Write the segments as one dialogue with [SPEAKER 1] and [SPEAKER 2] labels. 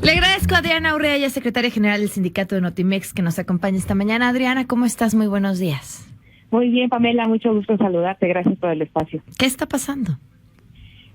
[SPEAKER 1] Le agradezco a Adriana Urrea, ella es secretaria general del sindicato de Notimex, que nos acompaña esta mañana. Adriana, ¿cómo estás? Muy buenos días.
[SPEAKER 2] Muy bien, Pamela, mucho gusto saludarte. Gracias por el espacio.
[SPEAKER 1] ¿Qué está pasando?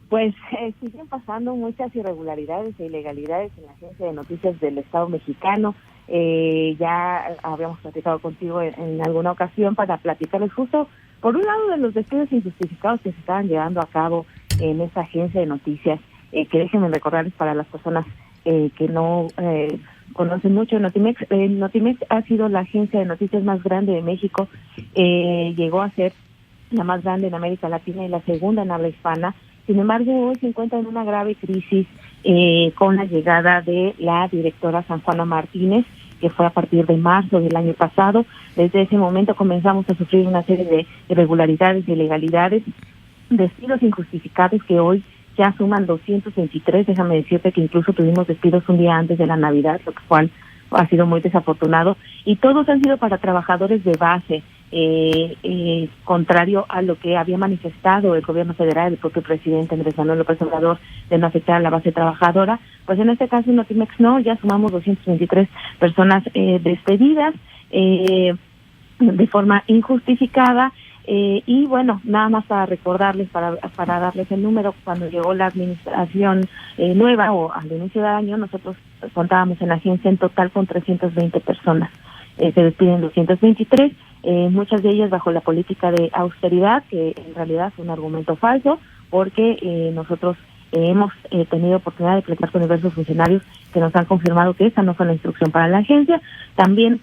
[SPEAKER 2] Pues siguen pasando muchas irregularidades e ilegalidades en la Agencia de Noticias del Estado mexicano. Ya habíamos platicado contigo en alguna ocasión para platicarles justo, por un lado, de los despidos injustificados que se estaban llevando a cabo en esta agencia de noticias, que déjenme recordarles para las personas que no conocen mucho Notimex. Notimex ha sido la agencia de noticias más grande de México, llegó a ser la más grande en América Latina y la segunda en habla hispana. Sin embargo, hoy se encuentra en una grave crisis con la llegada de la directora San Juana Martínez, que fue a partir de marzo del año pasado. Desde ese momento comenzamos a sufrir una serie de irregularidades y ilegalidades, despidos injustificados que hoy ya suman 223. Déjame decirte que incluso tuvimos despidos un día antes de la Navidad, lo cual ha sido muy desafortunado, y todos han sido para trabajadores de base, contrario a lo que había manifestado el gobierno federal, el propio presidente Andrés Manuel López Obrador, de no afectar a la base trabajadora. Pues en este caso Notimex no, ya sumamos 223 personas despedidas de forma injustificada. Y bueno, nada más para recordarles, para darles el número, cuando llegó la administración nueva o al inicio del año, nosotros contábamos en la agencia en total con 320 personas. Se despiden 223, muchas de ellas bajo la política de austeridad, que en realidad es un argumento falso, porque nosotros hemos tenido oportunidad de platicar con diversos funcionarios que nos han confirmado que esa no fue la instrucción para la agencia. También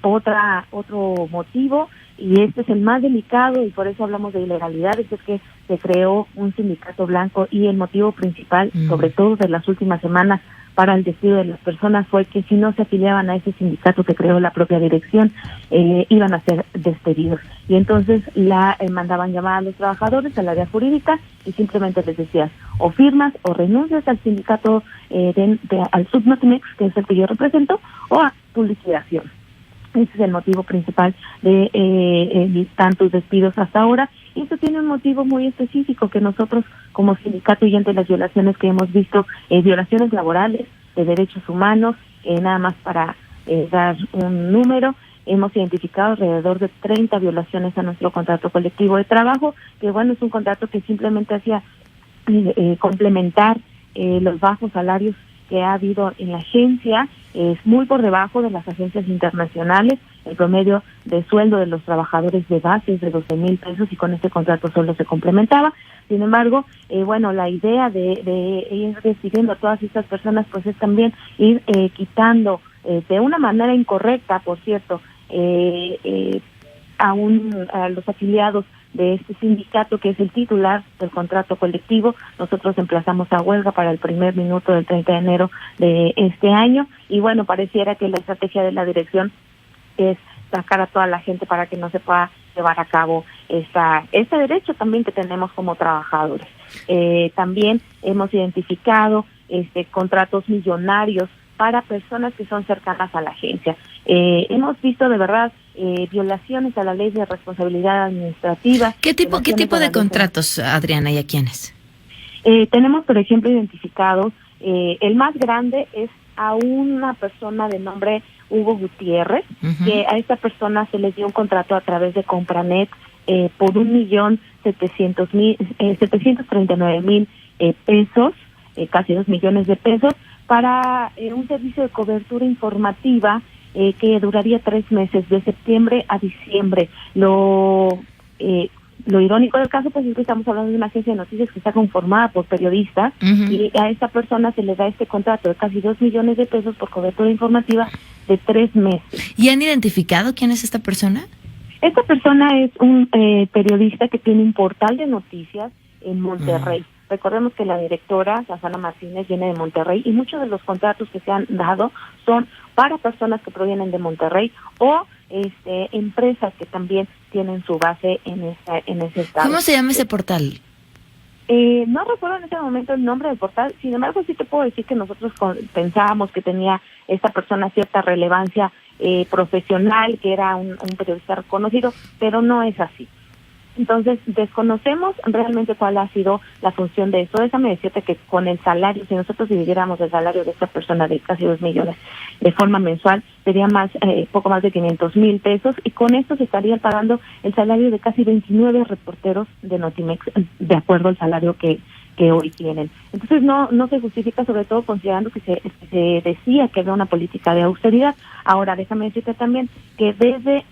[SPEAKER 2] otro motivo, y este es el más delicado y por eso hablamos de ilegalidades, es que se creó un sindicato blanco, y el motivo principal, sobre todo de las últimas semanas, para el despido de las personas fue que si no se afiliaban a ese sindicato que creó la propia dirección, iban a ser despedidos. Y entonces mandaban llamar a los trabajadores al área jurídica y simplemente les decías, o firmas o renuncias al sindicato, al Subnotimex, que es el que yo represento, o a tu liquidación. Ese es el motivo principal de tantos despidos hasta ahora. Y esto tiene un motivo muy específico, que nosotros como sindicato, y ante las violaciones que hemos visto, violaciones laborales, de derechos humanos, nada más para dar un número, hemos identificado alrededor de 30 violaciones a nuestro contrato colectivo de trabajo, que bueno, es un contrato que simplemente hacía complementar los bajos salarios que ha habido en la agencia. Es muy por debajo de las agencias internacionales. El promedio de sueldo de los trabajadores de base es de 12,000 pesos, y con este contrato solo se complementaba. Sin embargo, bueno, la idea de ir despidiendo a todas estas personas, pues es también ir quitando de una manera incorrecta, por cierto, a los afiliados de este sindicato, que es el titular del contrato colectivo. Nosotros emplazamos a huelga para el primer minuto del 30 de enero de este año, y bueno, pareciera que la estrategia de la dirección es sacar a toda la gente para que no se pueda llevar a cabo este derecho también que tenemos como trabajadores. También hemos identificado contratos millonarios para personas que son cercanas a la agencia. Hemos visto de verdad violaciones a la ley de responsabilidad administrativa.
[SPEAKER 1] ¿Qué tipo de contratos, Adriana, y a quiénes?
[SPEAKER 2] Tenemos, por ejemplo, identificados, el más grande es a una persona de nombre Hugo Gutiérrez, que a esta persona se les dio un contrato a través de Compranet por 1,739,000 pesos, casi 2 millones de pesos, para un servicio de cobertura informativa que duraría 3 meses, de septiembre a diciembre. Lo irónico del caso, pues, es que estamos hablando de una agencia de noticias que está conformada por periodistas, y a esta persona se le da este contrato de casi 2 millones de pesos por cobertura informativa de 3 meses.
[SPEAKER 1] ¿Y han identificado quién es esta persona?
[SPEAKER 2] Esta persona es un periodista que tiene un portal de noticias en Monterrey. Recordemos que la directora, Susana Martínez, viene de Monterrey, y muchos de los contratos que se han dado son para personas que provienen de Monterrey o empresas que también tienen su base en ese estado.
[SPEAKER 1] ¿Cómo se llama ese portal?
[SPEAKER 2] No recuerdo en este momento el nombre del portal. Sin embargo, sí te puedo decir que nosotros pensábamos que tenía esta persona cierta relevancia profesional, que era un periodista reconocido, pero no es así. Entonces, desconocemos realmente cuál ha sido la función de eso. Déjame decirte que con el salario, si nosotros dividiéramos el salario de esta persona de casi 2 millones de forma mensual, sería poco más de 500,000 pesos, y con esto se estaría pagando el salario de casi 29 reporteros de Notimex, de acuerdo al salario que hoy tienen. Entonces no se justifica, sobre todo considerando que se decía que había una política de austeridad. Ahora, déjame decirte también que desde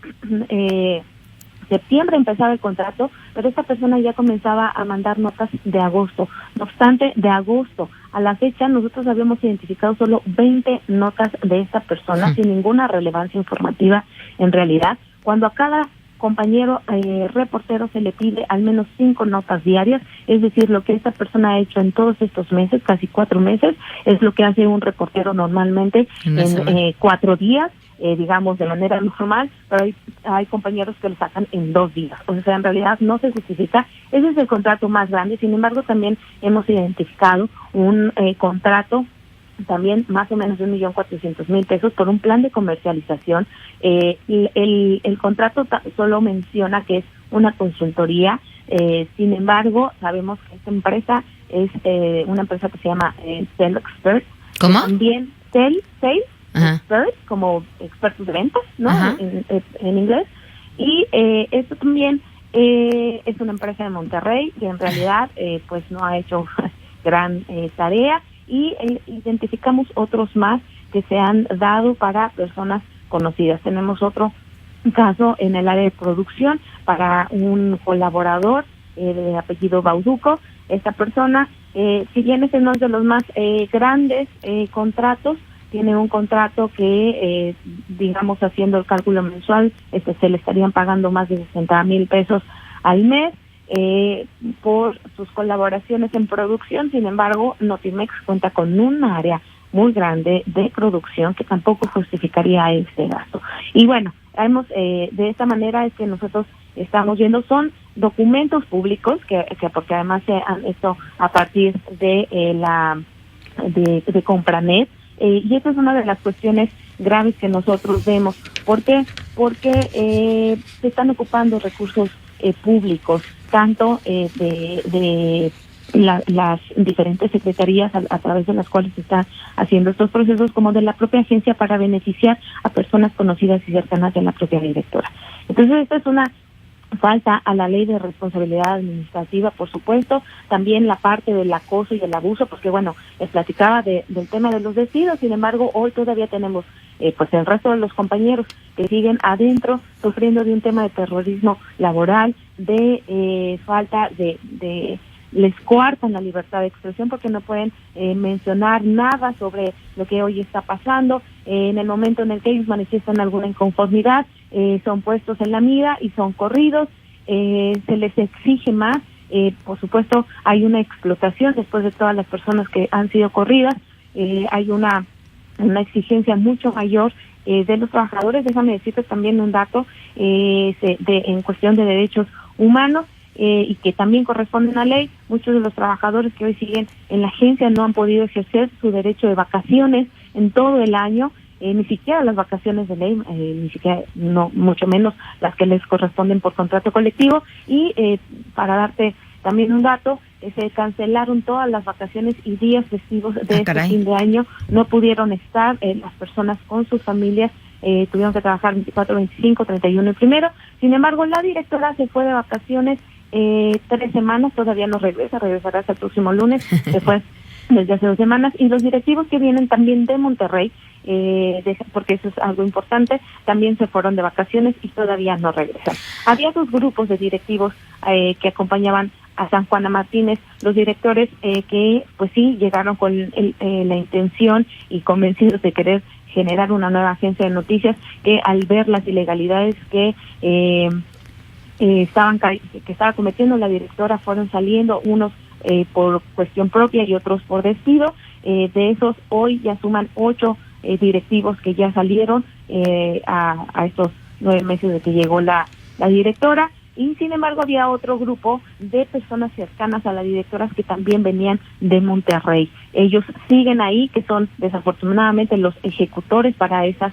[SPEAKER 2] septiembre empezaba el contrato, pero esta persona ya comenzaba a mandar notas de agosto. No obstante, de agosto a la fecha nosotros habíamos identificado solo 20 notas de esta persona sin ninguna relevancia informativa en realidad, cuando a cada compañero reportero se le pide al menos 5 notas diarias, es decir, lo que esta persona ha hecho en todos estos meses, casi 4 meses, es lo que hace un reportero normalmente en 4 días, digamos de manera normal, pero hay compañeros que lo sacan en 2 días. O sea, en realidad no se justifica. Ese es el contrato más grande. Sin embargo, también hemos identificado un contrato también más o menos de 1.400.000 pesos por un plan de comercialización. El contrato solo menciona que es una consultoría. Sin embargo, sabemos que esta empresa es una empresa que se llama Sales Expert.
[SPEAKER 1] ¿Cómo?
[SPEAKER 2] También Sales Expert, como expertos de ventas, ¿no? En inglés. Y esto también es una empresa de Monterrey que en realidad pues no ha hecho gran tarea. Y identificamos otros más que se han dado para personas conocidas. Tenemos otro caso en el área de producción para un colaborador de apellido Bauduco. Esta persona, si bien ese no es de los más grandes contratos, tiene un contrato que, digamos, haciendo el cálculo mensual, se le estarían pagando más de 60,000 pesos al mes. Por sus colaboraciones en producción. Sin embargo, Notimex cuenta con un área muy grande de producción que tampoco justificaría este gasto. Y bueno, de esta manera es que nosotros estamos viendo, son documentos públicos que porque además se han hecho a partir de de Compranet, y esa es una de las cuestiones graves que nosotros vemos. ¿Por qué? Porque se están ocupando recursos públicos, tanto de las diferentes secretarías a través de las cuales se están haciendo estos procesos, como de la propia agencia para beneficiar a personas conocidas y cercanas de la propia directora. Entonces, esta es una falta a la ley de responsabilidad administrativa, por supuesto, también la parte del acoso y el abuso, porque bueno, les platicaba del tema de los despidos. Sin embargo, hoy todavía tenemos pues el resto de los compañeros que siguen adentro sufriendo de un tema de terrorismo laboral, de falta de les coartan la libertad de expresión porque no pueden mencionar nada sobre lo que hoy está pasando. En el momento en el que ellos manifiestan alguna inconformidad, son puestos en la mira y son corridos. Se les exige más. Por supuesto, hay una explotación después de todas las personas que han sido corridas. Hay una exigencia mucho mayor de los trabajadores. Déjame decirte también un dato en cuestión de derechos humanos, y que también corresponden a ley. Muchos de los trabajadores que hoy siguen en la agencia no han podido ejercer su derecho de vacaciones en todo el año, ni siquiera las vacaciones de ley, ni siquiera, no, mucho menos las que les corresponden por contrato colectivo. Y para darte también un dato, se cancelaron todas las vacaciones y días festivos de este fin de año. No pudieron estar las personas con sus familias. Tuvieron que trabajar 24, 25, 31 y 1. Sin embargo, la directora se fue de vacaciones 3 semanas, todavía no regresará hasta el próximo lunes, se fue desde hace 2 semanas. Y los directivos que vienen también de Monterrey, porque eso es algo importante, también se fueron de vacaciones y todavía no regresan. Había 2 grupos de directivos que acompañaban a San Juana Martínez, los directores que pues sí llegaron con la intención y convencidos de querer generar una nueva agencia de noticias, que al ver las ilegalidades que estaba cometiendo la directora fueron saliendo, unos por cuestión propia y otros por despido. De esos hoy ya suman 8 directivos que ya salieron a estos 9 meses de que llegó la directora. Y sin embargo había otro grupo de personas cercanas a la directora que también venían de Monterrey. Ellos siguen ahí, que son desafortunadamente los ejecutores para esas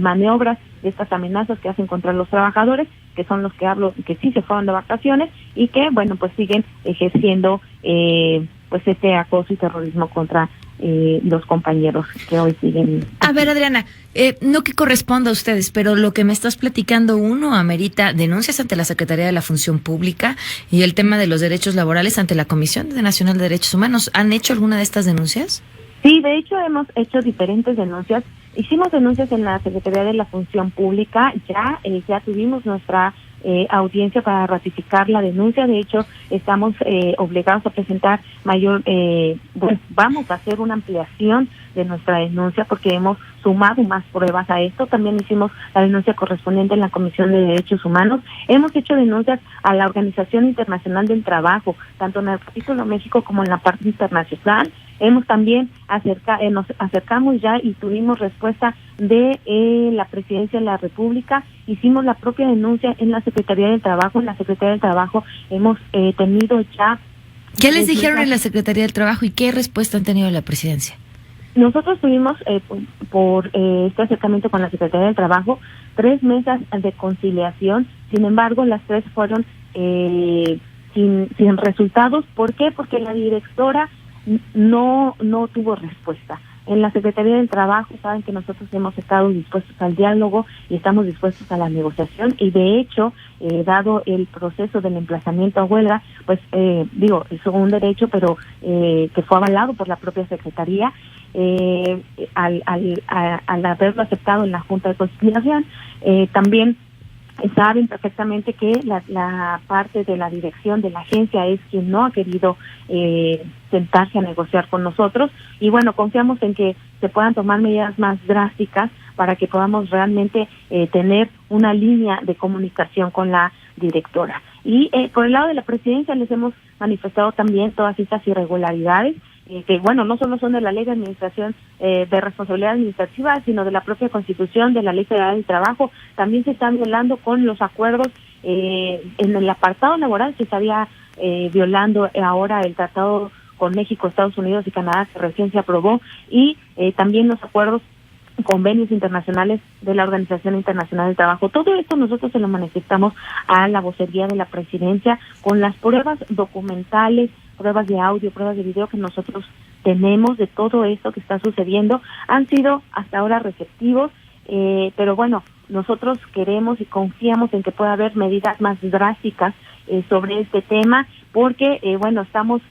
[SPEAKER 2] maniobras, de estas amenazas que hacen contra los trabajadores. que son los que hablo, que sí se fueron de vacaciones y que, bueno, pues siguen ejerciendo pues este acoso y terrorismo contra los compañeros que hoy siguen.
[SPEAKER 1] A ver, Adriana, no que corresponda a ustedes, pero lo que me estás platicando, uno, amerita denuncias ante la Secretaría de la Función Pública y el tema de los derechos laborales ante la Comisión Nacional de Derechos Humanos. ¿Han hecho alguna de estas denuncias?
[SPEAKER 2] Sí, de hecho hemos hecho diferentes denuncias. Hicimos denuncias en la Secretaría de la Función Pública, ya tuvimos nuestra audiencia para ratificar la denuncia. De hecho, estamos obligados a presentar vamos a hacer una ampliación de nuestra denuncia porque hemos sumado más pruebas a esto. También hicimos la denuncia correspondiente en la Comisión de Derechos Humanos. Hemos hecho denuncias a la Organización Internacional del Trabajo, tanto en el capítulo México como en la parte internacional. Hemos también nos acercamos ya y tuvimos respuesta de la Presidencia de la República. Hicimos la propia denuncia en la Secretaría del Trabajo. En la Secretaría del Trabajo hemos tenido ya...
[SPEAKER 1] ¿Qué les dijeron en la Secretaría del Trabajo y qué respuesta han tenido de la Presidencia?
[SPEAKER 2] Nosotros tuvimos, por este acercamiento con la Secretaría del Trabajo, 3 mesas de conciliación. Sin embargo, las 3 fueron sin resultados. ¿Por qué? Porque la directora no tuvo respuesta. En la Secretaría del Trabajo saben que nosotros hemos estado dispuestos al diálogo y estamos dispuestos a la negociación y de hecho, dado el proceso del emplazamiento a huelga, pues es un derecho pero que fue avalado por la propia Secretaría al haberlo aceptado en la Junta de Conciliación. También saben perfectamente que la parte de la dirección de la agencia es quien no ha querido sentarse a negociar con nosotros y bueno, confiamos en que se puedan tomar medidas más drásticas para que podamos realmente tener una línea de comunicación con la directora. Y por el lado de la Presidencia les hemos manifestado también todas estas irregularidades que bueno, no solo son de la Ley de Administración de Responsabilidad Administrativa, sino de la propia Constitución, de la Ley Federal del Trabajo. También se están violando con los acuerdos en el apartado laboral, se estaría violando ahora el tratado con México, Estados Unidos y Canadá que recién se aprobó y también los acuerdos, convenios internacionales de la Organización Internacional del Trabajo. Todo esto nosotros se lo manifestamos a la vocería de la Presidencia con las pruebas documentales, pruebas de audio, pruebas de video que nosotros tenemos de todo esto que está sucediendo. Han sido hasta ahora receptivos, pero bueno, nosotros queremos y confiamos en que pueda haber medidas más drásticas sobre este tema, porque bueno, estamos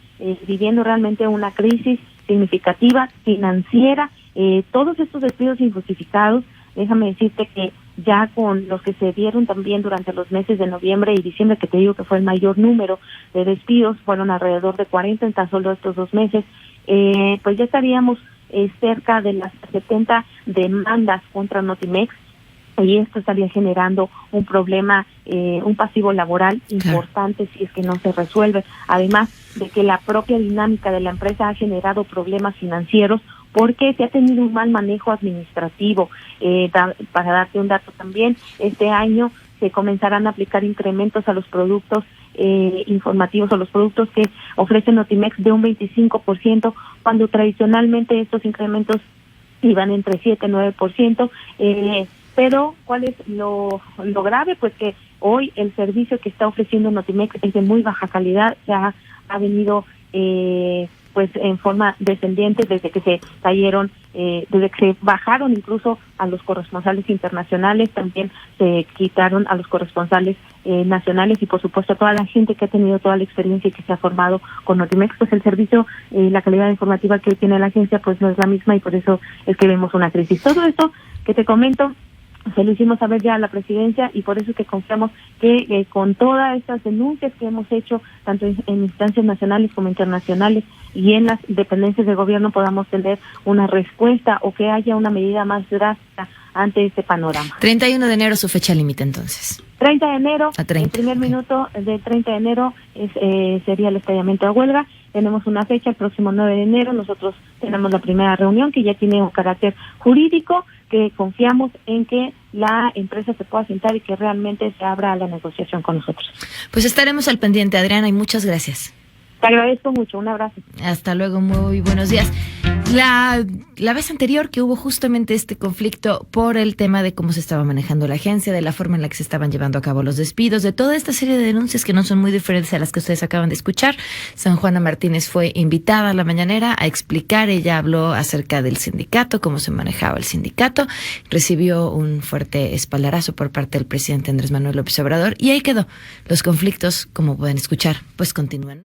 [SPEAKER 2] viviendo realmente una crisis significativa financiera. Todos estos despidos injustificados, déjame decirte que ya con los que se dieron también durante los meses de noviembre y diciembre, que te digo que fue el mayor número de despidos, fueron alrededor de 40 en tan solo estos 2 meses, pues ya estaríamos cerca de las 70 demandas contra Notimex, y esto estaría generando un problema, un pasivo laboral importante si es que no se resuelve. Además de que la propia dinámica de la empresa ha generado problemas financieros porque se ha tenido un mal manejo administrativo. Para darte un dato también, este año se comenzarán a aplicar incrementos a los productos informativos o los productos que ofrece Notimex de un 25%, cuando tradicionalmente estos incrementos iban entre 7 y 9%. Pero ¿cuál es lo grave? Pues que hoy el servicio que está ofreciendo Notimex es de muy baja calidad, ya ha venido pues en forma descendiente desde que se cayeron, desde que se bajaron incluso a los corresponsales internacionales, también se quitaron a los corresponsales nacionales y por supuesto a toda la gente que ha tenido toda la experiencia y que se ha formado con Notimex. Pues el servicio, la calidad informativa que hoy tiene la agencia pues no es la misma y por eso es que vemos una crisis. Todo esto que te comento se lo hicimos saber ya a la Presidencia y por eso es que confiamos que con todas estas denuncias que hemos hecho, tanto en instancias nacionales como internacionales y en las dependencias de gobierno, podamos tener una respuesta o que haya una medida más drástica ante este panorama.
[SPEAKER 1] 31 de enero su fecha límite entonces.
[SPEAKER 2] 30 de enero, el primer
[SPEAKER 1] okay.
[SPEAKER 2] Minuto del 30 de enero sería el estallamiento de huelga. Tenemos una fecha, el próximo 9 de enero, nosotros tenemos la primera reunión que ya tiene un carácter jurídico, que confiamos en que la empresa se pueda sentar y que realmente se abra la negociación con nosotros.
[SPEAKER 1] Pues estaremos al pendiente, Adriana, y muchas gracias.
[SPEAKER 2] Te agradezco mucho, un abrazo.
[SPEAKER 1] Hasta luego, muy buenos días. La vez anterior que hubo justamente este conflicto por el tema de cómo se estaba manejando la agencia, de la forma en la que se estaban llevando a cabo los despidos, de toda esta serie de denuncias que no son muy diferentes a las que ustedes acaban de escuchar, San Juana Martínez fue invitada a la mañanera a explicar. Ella habló acerca del sindicato, cómo se manejaba el sindicato, recibió un fuerte espaldarazo por parte del presidente Andrés Manuel López Obrador y ahí quedó. Los conflictos, como pueden escuchar, pues continúan.